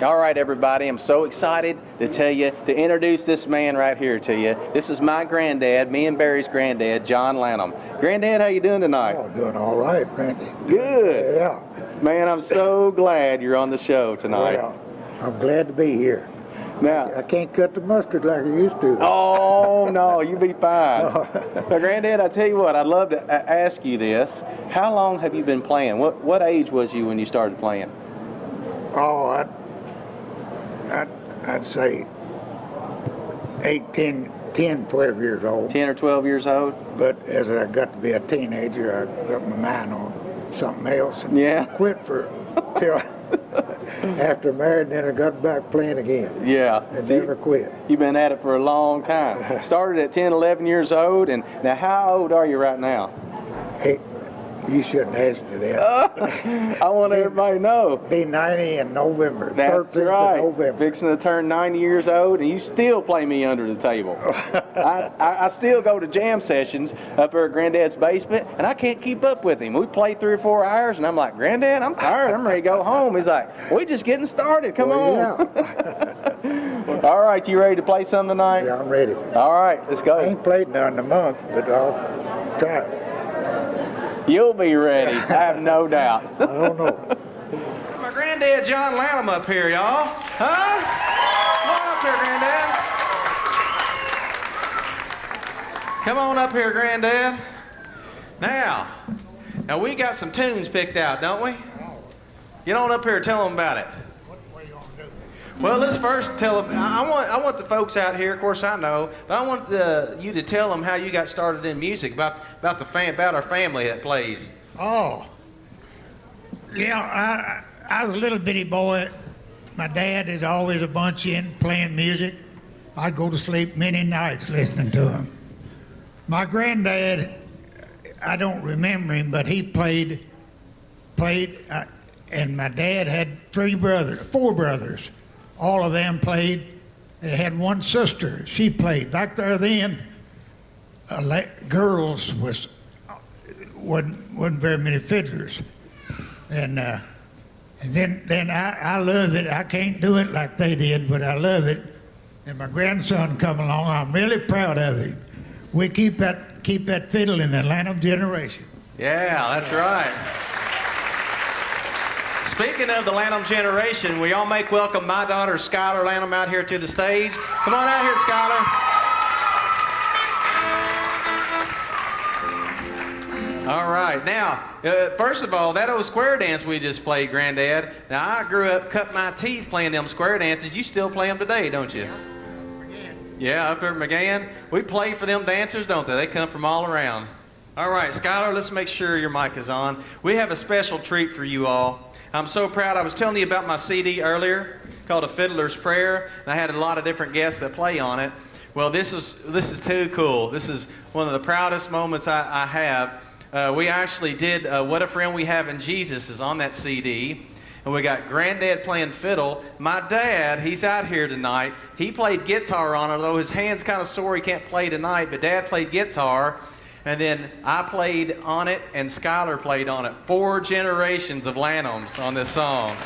All right, everybody, I'm so excited to introduce this man right here to you. This is my granddad, me and Barry's granddad, John Lanham. Granddad, how you doing tonight? Oh, doing all right, Randy. Good. Yeah. Man, I'm so glad you're on the show tonight. Well, I'm glad to be here. Now, I can't cut the mustard like I used to. oh, no, you be fine. Now, Granddad, I tell you what, I'd love to ask you this. How long have you been playing? What age was you when you started playing? Oh, I'd say 10, 12 years old. 10 or 12 years old? But as I got to be a teenager, I got my mind on something else and quit till after married, then I got back playing again. Yeah. And never quit. You've been at it for a long time. Started at 10, 11 years old, and now how old are you right now? Hey, you shouldn't ask me that. I want everybody to know. Be 90 in November. That's 13th right. of November. Fixing to turn 90 years old, and you still play me under the table. I still go to jam sessions up there at Granddad's basement, and I can't keep up with him. We play 3 or 4 hours, and I'm like, Granddad, I'm tired. I'm ready to go home. He's like, we're just getting started. Come on. Yeah. All right, you ready to play some tonight? Yeah, I'm ready. All right, let's go. I ain't played none in a month, but I'll try it. You'll be ready. I have no doubt. I don't know. My granddad, John Lanham, up here, y'all. Huh? Come on up here, Granddad. Come on up here, Granddad. Now we got some tunes picked out, don't we? Get on up here and tell them about it. What are you going to do? Well, let's first tell them. I want the folks out here. Of course, I know, but I want you to tell them how you got started in music. About our family that plays. Oh, yeah. I was a little bitty boy. My dad is always a bunch in playing music. I'd go to sleep many nights listening to him. My granddad, I don't remember him, but he played, and my dad had 4 brothers. All of them played. They had one sister. She played. Back there then, girls wasn't very many fiddlers. And then I love it. I can't do it like they did, but I love it. And my grandson come along. I'm really proud of him. We keep that fiddle in the Lanham generation. Yeah, that's right. Speaking of the Lanham generation, we all make welcome my daughter, Skylar Lanham, out here to the stage. Come on out here, Skylar. All right. Now, first of all, that old square dance we just played, Granddad. Now, I grew up, cut my teeth playing them square dances. You still play them today, don't you? Yeah, up there at McGann. We play for them dancers, don't they? They come from all around. All right, Skylar, let's make sure your mic is on. We have a special treat for you all. I'm so proud. I was telling you about my CD earlier called A Fiddler's Prayer, and I had a lot of different guests that play on it. Well, this is too cool. This is one of the proudest moments I have. We actually did What a Friend We Have in Jesus is on that CD. And we got Granddad playing fiddle. My dad, he's out here tonight. He played guitar on it, although his hand's kind of sore. He can't play tonight, but Dad played guitar. And then I played on it, and Skylar played on it. 4 generations of Lanhams on this song.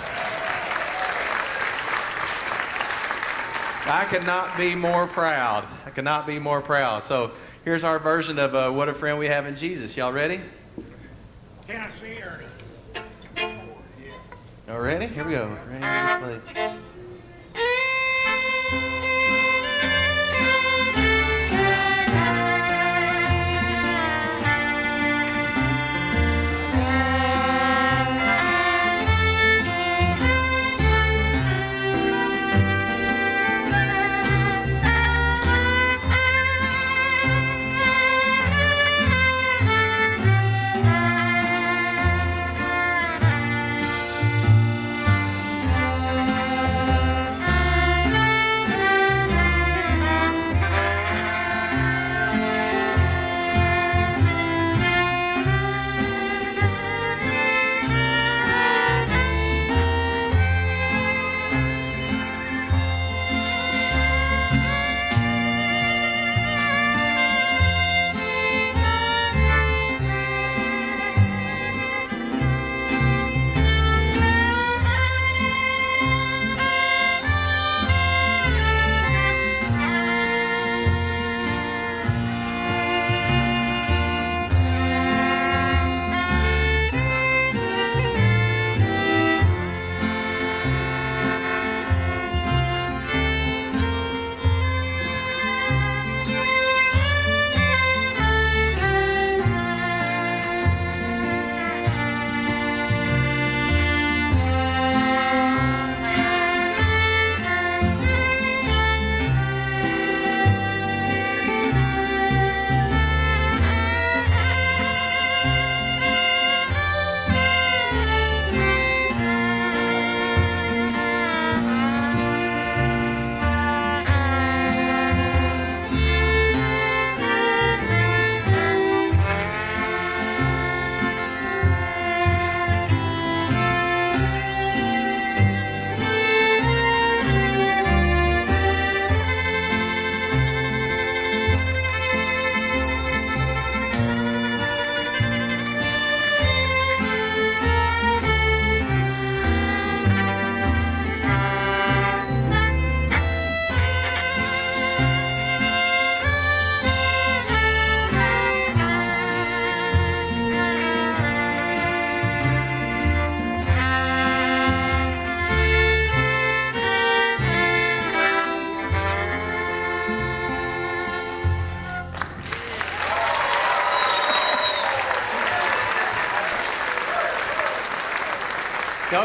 I could not be more proud. I could not be more proud. So here's our version of What a Friend We Have in Jesus. Y'all ready? Tennessee, Ernie. Y'all ready? Here we go. Ready, play.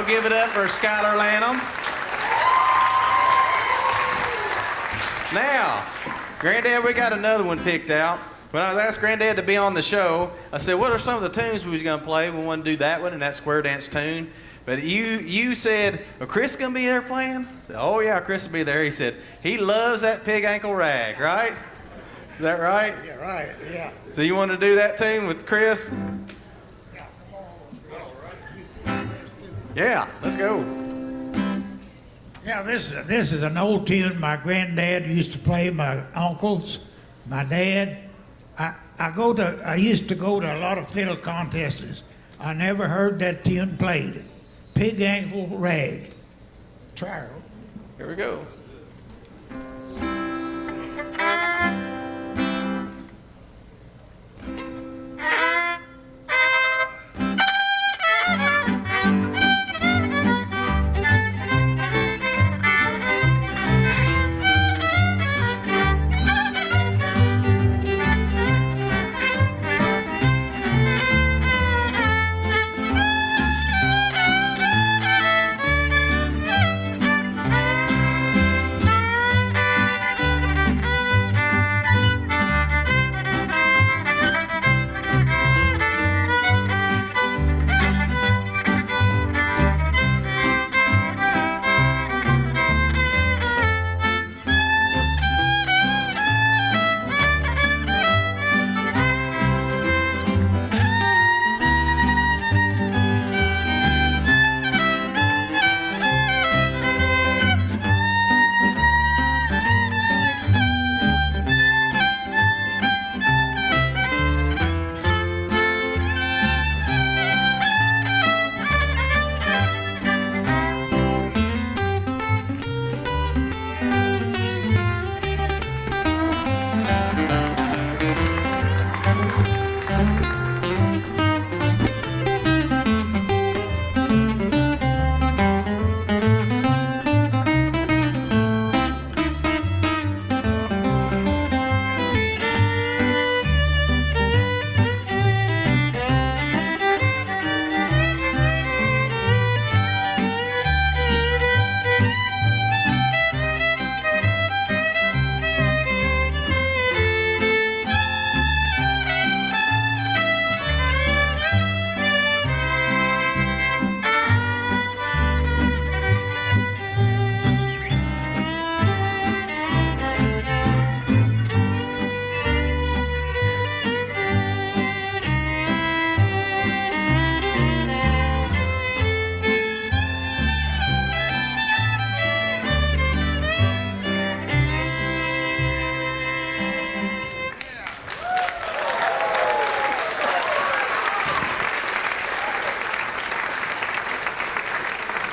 Y'all give it up for Skylar Lanham. Now, Granddad, we got another one picked out. When I was asked Granddad to be on the show, I said, what are some of the tunes we was going to play? We want to do that one and that square dance tune. But you said, well, Chris going to be there playing? I said, oh, yeah, Chris will be there. He said, he loves that pig ankle rag, right? Is that right? Yeah, right, yeah. So you want to do that tune with Chris? Yeah, let's go. Yeah, this is an old tune my granddad used to play, my uncles, my dad. I used to go to a lot of fiddle contests. I never heard that tune played. Pig ankle rag. Try it. Here we go.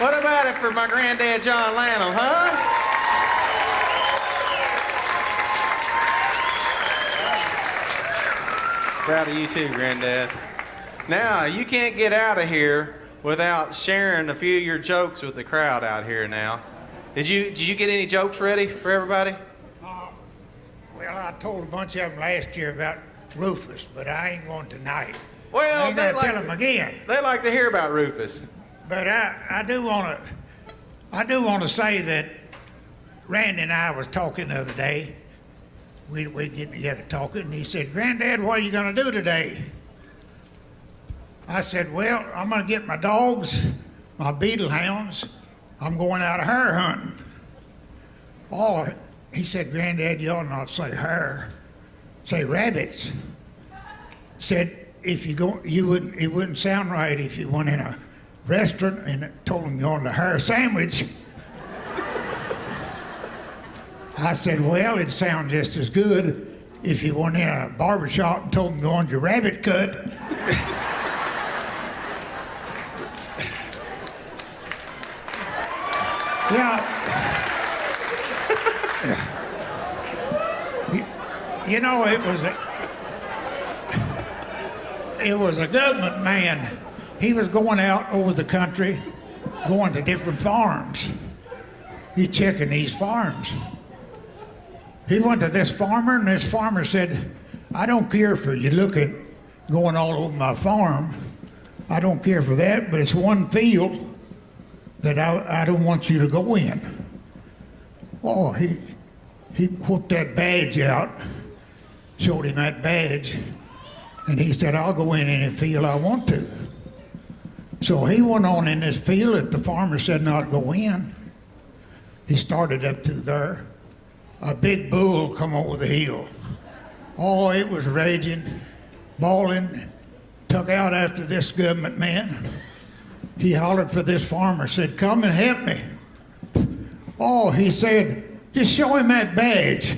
What about it for my granddad, John Lanham, huh? Proud of you too, Granddad. Now, you can't get out of here without sharing a few of your jokes with the crowd out here now. Did you get any jokes ready for everybody? Well, I told a bunch of them last year about Rufus, but I ain't going tonight. Well, I ain't gonna tell them again. They like to hear about Rufus. But I do want to say that Randy and I was talking the other day. We getting together talking, and he said, "Granddad, what are you going to do today?" I said, "Well, I'm going to get my dogs, my beetle hounds. I'm going out hare hunting." Oh, he said, "Granddad, you ought not say hare, say rabbits." Said, "If you go, it wouldn't sound right if you went in a restaurant and told them you wanted a hare sandwich." I said, "Well, it'd sound just as good if you went in a barbershop and told them you wanted your rabbit cut." Yeah. You know, it was a government man. He was going out over the country, going to different farms. He's checking these farms. He went to this farmer, and this farmer said, "I don't care for you looking, going all over my farm. I don't care for that, but it's one field that I don't want you to go in. Oh, he whipped that badge out, showed him that badge, and he said, I'll go in any field I want to. So he went on in this field that the farmer said not go in. He started up to there. A big bull come over the hill. Oh, it was raging, bawling, took out after this government man. He hollered for this farmer, said, come and help me. Oh, he said, just show him that badge.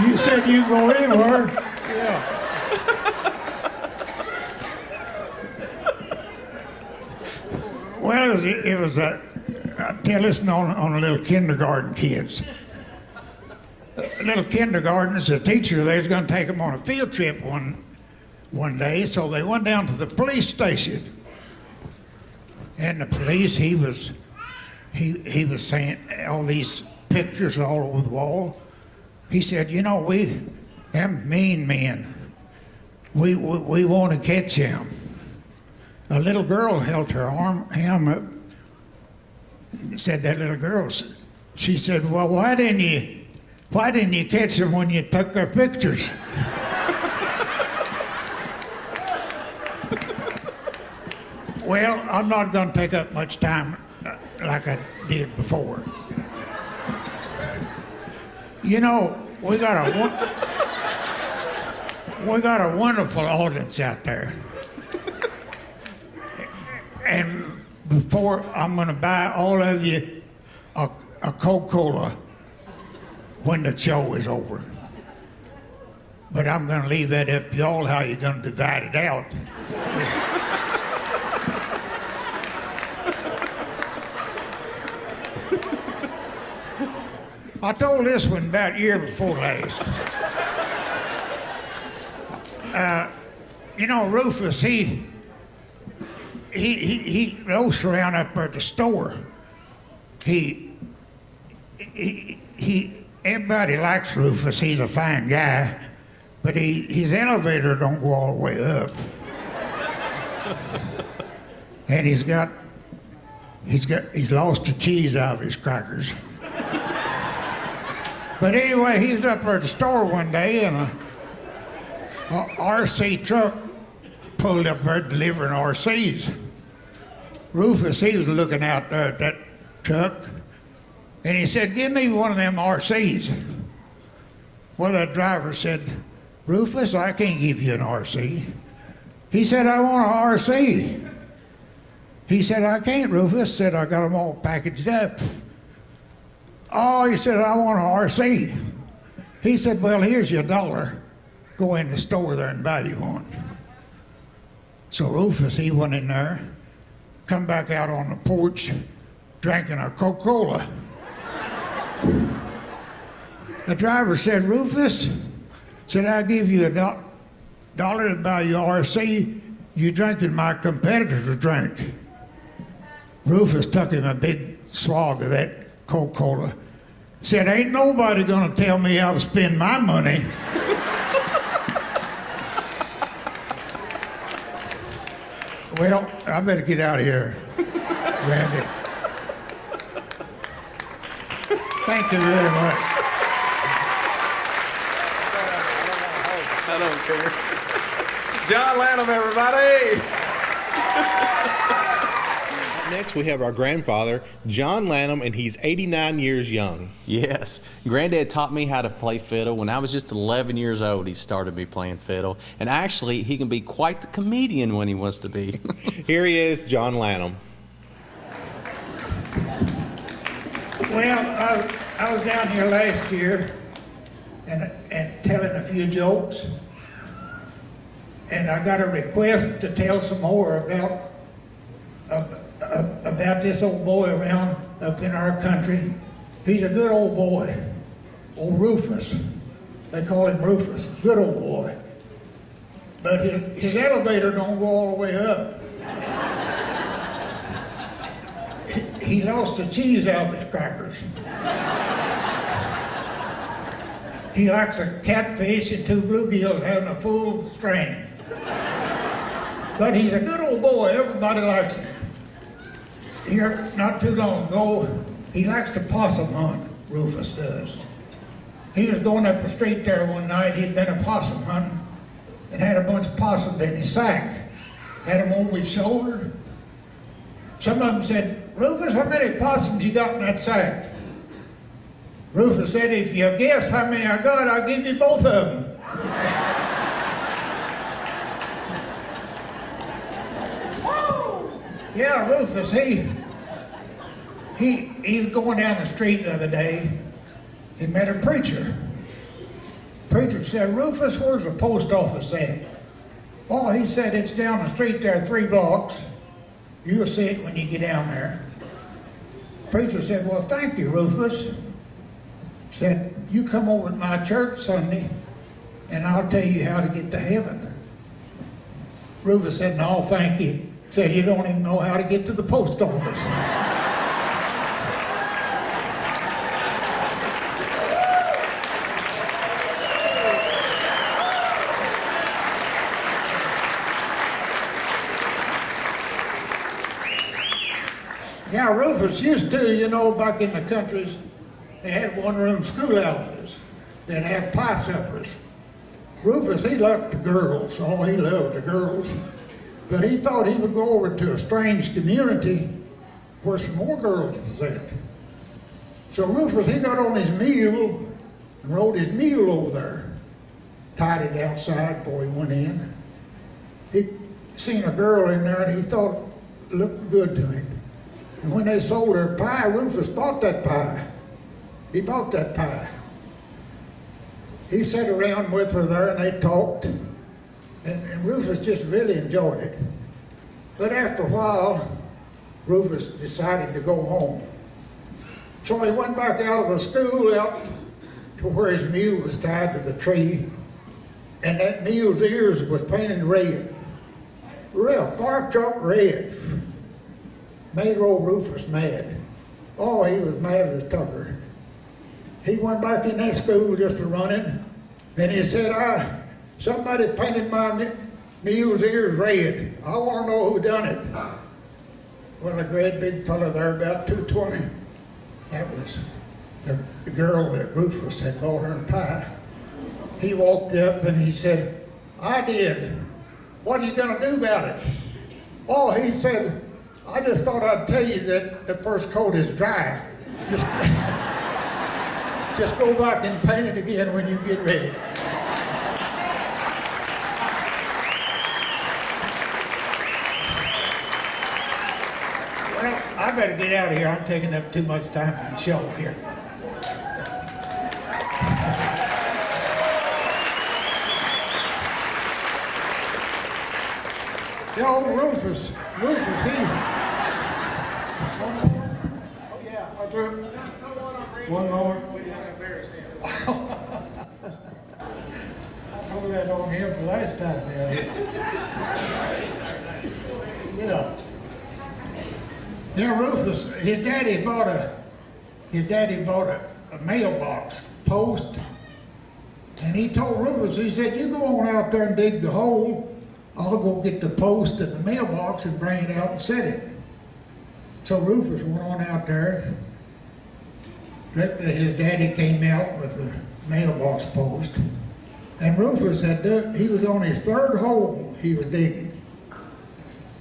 You said you go anywhere. Yeah. Well, it was I tell this on little kindergarten kids. Little kindergartens, the teacher there was going to take them on a field trip one day, so they went down to the police station. And the police, he was saying all these pictures all over the wall. He said, you know, we them mean men. We want to catch him. A little girl held her arm up. Said that little girl, she said, well, why didn't you catch them when you took their pictures? Well, I'm not going to take up much time like I did before. You know, we got a wonderful audience out there. And before I'm going to buy all of you a Coca-Cola when the show is over. But I'm going to leave that up to y'all how you're going to divide it out. I told this one about a year before last. You know, Rufus, he rolls around up at the store. Everybody likes Rufus. He's a fine guy, but his elevator don't go all the way up. And he's lost the cheese out of his crackers. But anyway, he was up there at the store one day, and a RC truck pulled up there delivering RCs. Rufus, he was looking out there at that truck, and he said, give me one of them RCs. Well, that driver said, Rufus, I can't give you an RC. He said, I want an RC. He said, I can't, Rufus. Said, I got them all packaged up. Oh, he said, I want an RC. He said, well, here's your $1. Go in the store there and buy you one. So Rufus, he went in there, come back out on the porch, drinking a Coca-Cola. The driver said, Rufus, said, I'll give you $1 to buy your RC. You drinking my competitor's drink. Rufus took him a big swag of that Coca-Cola. Said, ain't nobody gonna tell me how to spend my money. Well, I better get out of here, Randy. Thank you very much. I don't care. John Lanham, everybody. Next, we have our grandfather, John Lanham, and he's 89 years young. Yes. Granddad taught me how to play fiddle. When I was just 11 years old, he started me playing fiddle. And actually, he can be quite the comedian when he wants to be. Here he is, John Lanham. Well, I was down here last year and telling a few jokes. And I got a request to tell some more about this old boy around up in our country. He's a good old boy, old Rufus. They call him Rufus, good old boy. But his elevator don't go all the way up. He lost the cheese out of his crackers. He likes a catfish and 2 bluegills having a full string. But he's a good old boy. Everybody likes him. Here, not too long ago, he likes to possum hunt, Rufus does. He was going up the street there one night. He'd been a possum hunting and had a bunch of possums in his sack. Had them over his shoulder. Some of them said, "Rufus, how many possums you got in that sack?" Rufus said, "If you guess how many I got, I'll give you both of them." Yeah, Rufus, he was going down the street the other day. He met a preacher. The preacher said, "Rufus, where's the post office at?" "Oh," he said, "it's down the street there 3 blocks. You'll see it when you get down there." The preacher said, "Well, thank you, Rufus." Said, "You come over to my church Sunday and I'll tell you how to get to heaven." Rufus said, "No, thank you." Said, "You don't even know how to get to the post office." Yeah, Rufus used to, back in the countries, they had one-room schoolhouses. They'd have pie suppers. Rufus, he loved the girls. Oh, he loved the girls. But he thought he would go over to a strange community where some more girls was there. So Rufus, he got on his mule and rode his mule over there. Tied it outside before he went in. He seen a girl in there and he thought it looked good to him. And when they sold her pie, Rufus bought that pie. He bought that pie. He sat around with her there and they talked. And Rufus just really enjoyed it. But after a while, Rufus decided to go home. So he went back out of the school, out to where his mule was tied to the tree. And that mule's ears was painted red. Real fire truck red. Made old Rufus mad. Oh, he was mad as Tucker. He went back in that school just a running. Then he said, "Somebody painted my mule's ears red. I want to know who done it." Well, a great big fella there, about 220. That was the girl that Rufus had bought her a pie. He walked up and he said, "I did. What are you going to do about it?" Oh, he said, "I just thought I'd tell you that the first coat is dry. Just go back and paint it again when you get ready." Well, I better get out of here. I'm taking up too much time for the show here. Rufus, he... Oh, yeah, I do. One more. I told that on him the last time. Yeah, Rufus, his daddy bought a mailbox post, and he told Rufus, he said, "You go on out there and dig the hole. I'll go get the post and the mailbox and bring it out and set it." So Rufus went on out there. Directly his daddy came out with the mailbox post. And Rufus he was on his 3rd hole he was digging.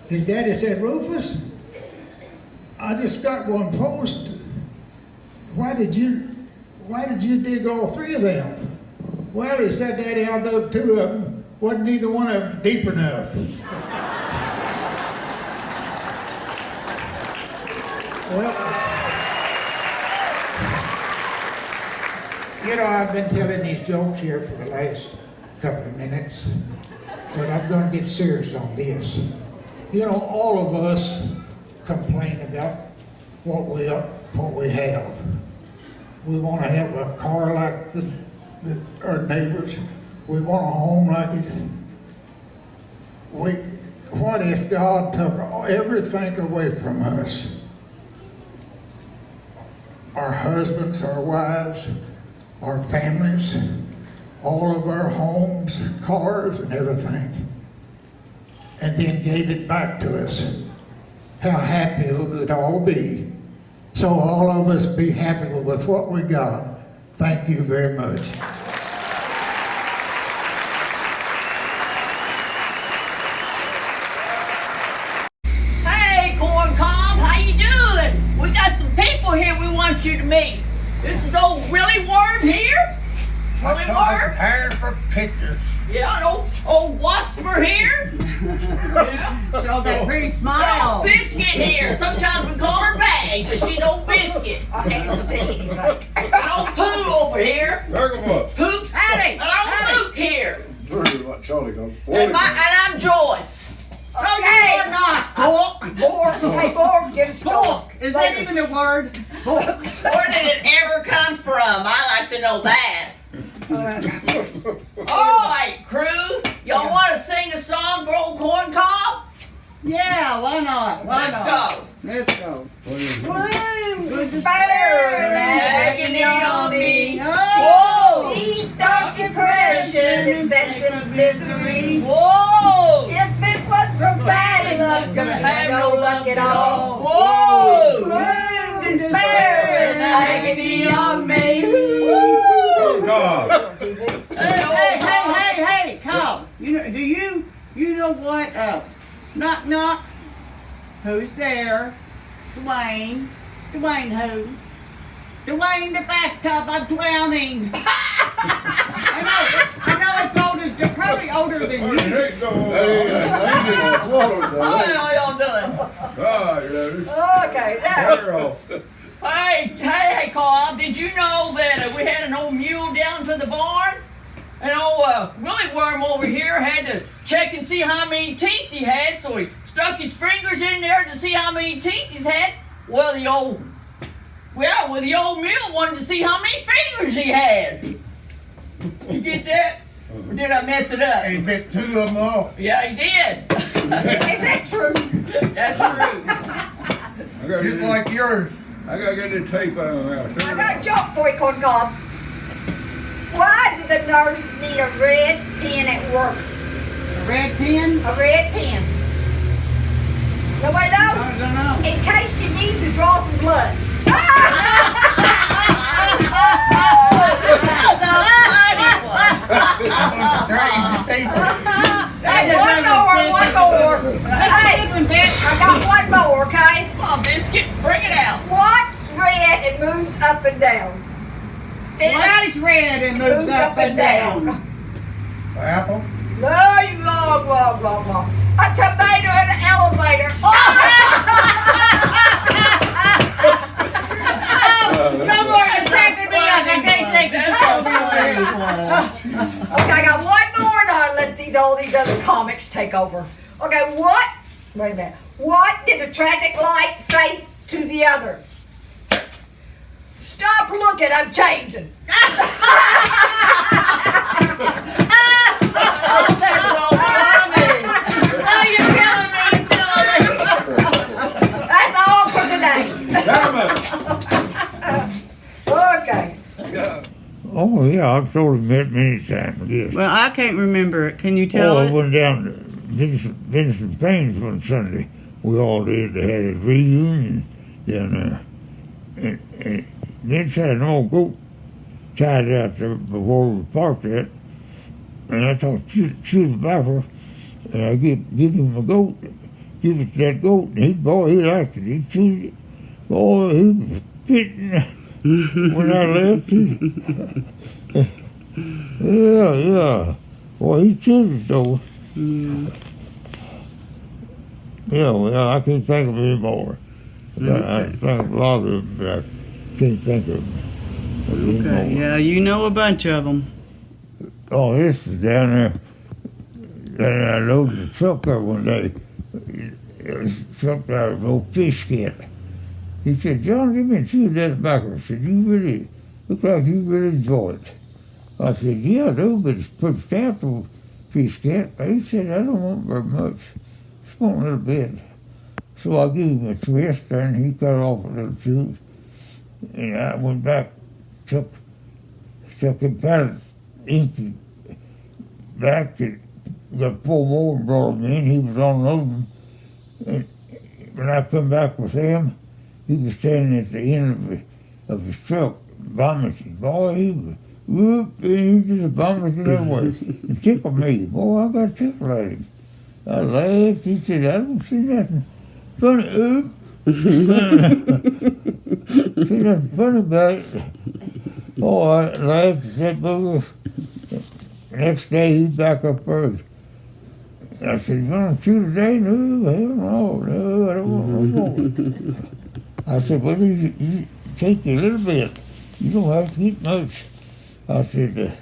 His daddy said, "Rufus, I just got one post. Why did you dig all 3 of them?" "Well," he said, "Daddy, I dug 2 of them. Wasn't neither one of them deep enough." Well, I've been telling these jokes here for the last couple of minutes, but I'm going to get serious on this. All of us complain about what we have. We want to have a car like our neighbors. We want a home like it. What if God took everything away from us? Our husbands, our wives, our families, all of our homes, cars, and everything. and then gave it back to us. How happy we would all be. So all of us be happy with what we got. Thank you very much. Hey, Corn Cob, how you doing? We got some people here we want you to meet. This is old Willie Worm here. Willie Worm. Prepared for pictures. Yeah, and old Wattsper here. Yeah. Show that pretty smile. Old Biscuit here. Sometimes we call her Bag, but she's old Biscuit. And old Pooh over here. Poop. Howdy. And old Luke here. And I'm Joyce. Okay. Or not. Bork. Hey, Bork, get a Pork. Is that even a word? Pork. Where did it ever come from? I like to know that. All right, crew. Y'all want to sing a song for old Corn Cob? Yeah, why not? Why Let's not? go. Let's go. Gloom, despair, and agony on me. Oh. Deep, dark depression, excessive misery. Whoa! If it was for bad luck, I had no luck at all. Whoa! Gloom, despair, and agony on me. Hey, Cobb. You know what? Knock, knock. Who's there? Dwayne. Dwayne who? Dwayne the bathtub, I'm drowning. I know it's old as they're probably older than you. How y'all doing? Okay, now. Hey, Cobb, did you know that we had an old mule down to the barn? And old Willie Worm over here had to check and see how many teeth he had, so he stuck his fingers in there to see how many teeth he had. Well, the old mule wanted to see how many fingers he had. You get that? Or did I mess it up? He bit 2 of them off. Yeah, he did. Is that true? That's true. Just like yours. I gotta get the tape out of there. I got a joke for you, Corn Cob. Why do the nurse need a red pen at work? A red pen? A red pen. Nobody knows? I don't know. In case she needs to draw some blood. One more. Hey, I got one more, okay? Come on, Biscuit, bring it out. What's red and moves up and down? What is red and moves up and down? Apple. No, you wrong. A tomato in an elevator. No more than cracking me up. I can't take this Okay, I got one more and I'll let all these other comics take over. Okay, wait a minute. What did the traffic light say to the other? Stop looking, I'm changing. Oh, you're killing me. That's all for today. Okay. Oh, yeah, I've told him that many times, yes. Well, I can't remember it. Can you tell I it? went down to Vincent Payne's one Sunday. We all did. They had a reunion down there. And Vince had an old goat tied out there before we parked at. And I thought, shoot back her. And I give him a goat. Give it to that goat. And he liked it. He chewed it. Boy, he was spitting when I left him. Yeah. Boy, he chewed it though. Yeah, well, I can't think of any more. I think a lot of them, but I can't think of any more. Okay, yeah, you know a bunch of them. Oh, this is down there. And I loaded the truck up one day. It was something out of an old fish kit. He said, John, give me a chew of that tobacco. I said, you really look like you really enjoy it. I said, yeah, I do, but it's pretty substantial fish kit. He said, I don't want very much. Just want a little bit. So I gave him a twist, and he cut off a little chew. And I went back, took him, empty back, and got 4 more and brought him in. He was unloading. And when I come back with him, he was standing at the end of his truck, vomiting. Boy, he was whoop, and he was just vomiting that way. And tickled me. Boy, I got tickled at him. I laughed. He said, I don't see nothing funny. Oop. See nothing funny about it. Oh, I laughed at that booger. The next day, he's back up there. I said, you want to shoot today? No, hell no, I don't want to. I said, well, you take a little bit. You don't have to eat much. I said,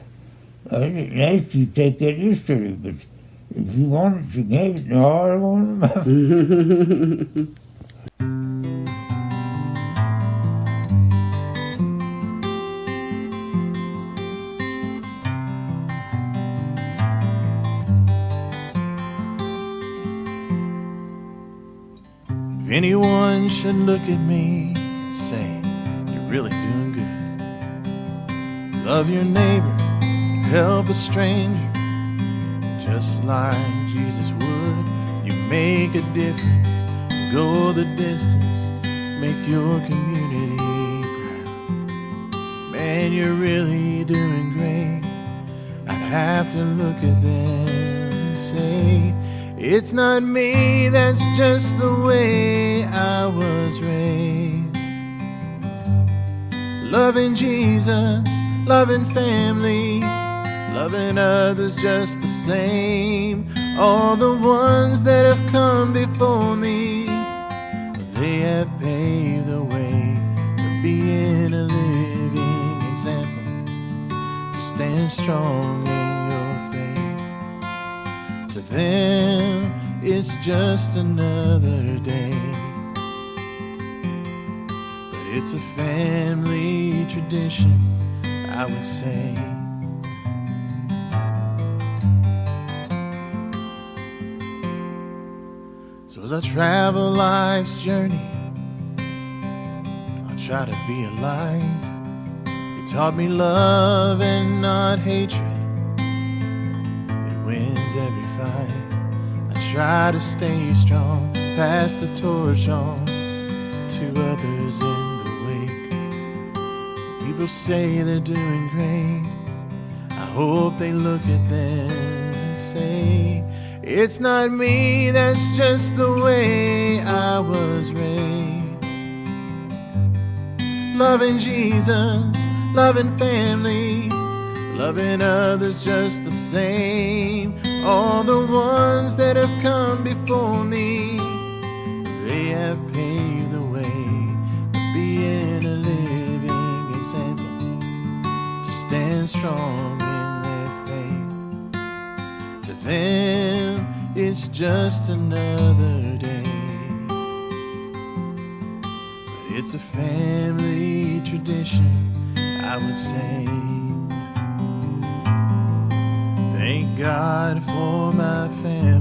I didn't ask you to take that yesterday, but if you want it, you can have it. No, I don't want it. If anyone should look at me and say, you're really doing good. Love your neighbor, help a stranger, just like Jesus would. You make a difference, go the distance, make your community proud. Man, you're really doing great. I'd have to look at them and say, it's not me, that's just the way I was raised. Loving Jesus, loving family, loving others just the same. All the ones that have come before me, they have paved the way for being a living example, to stand strong in your faith. To them, it's just another day, but it's a family tradition, I would say. So as I travel life's journey, I'll try to be a light. He taught me love and not hatred. It wins every fight. I try to stay strong, pass the torch on to others in the wake. People say they're doing great. I hope they look at them and say, it's not me, that's just the way I was raised. Loving Jesus, loving family, loving others just the same. All the ones that have come before me, they have paved the way for being a living example, to stand strong in their faith. To them, it's just another day, but it's a family tradition, I would say. Thank God for my family.